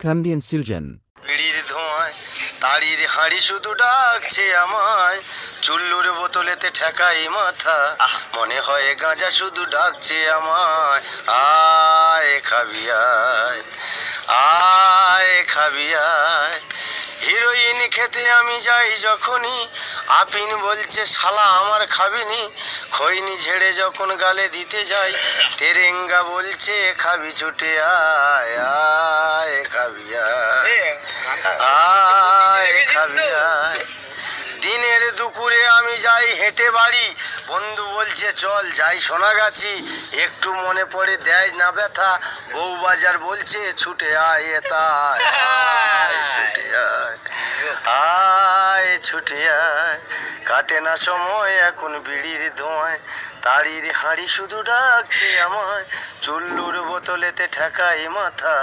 Kandyan Siljan. বিড়ির ধোঁয়ায় তাড়ির হাঁড়ি শুধু ডাকছে আমায়, চুল্লুর বোতলেতে ঠেকাই মাথা, মনে হয় গাঁজা শুধু ডাকছে আমায়। আয় খাবি আয়, আয় খাবি আয়। হিরোইন খেতে আমি যাই যখনই, আপিন বলছে শালা আমার খাবিনি। খৈনি ঝেড়ে যখন গালে দিতে যাই, তেরেঙ্গা বলছে খাবি ছুটে আয়, আয় খাবি আয়, আয় খাবি আয়। দিনের দুপুরে আমি যাই হেঁটে বাড়ি, বন্ধু বলছে চল যাই সোনাগাছি, একটু মনে পড়ে দেয় না ব্যথা, বউবাজার বলছে ছুটে আয় এতায়, আয় ছুটে আয়, আয় ছুটে আয়। কাটে না সময় এখন বিড়ির ধোঁয়ায়, তাড়ির হাঁড়ি শুধু ডাকছে আমায়, চুল্লুর বোতলেতে ঠেকাই মাথা।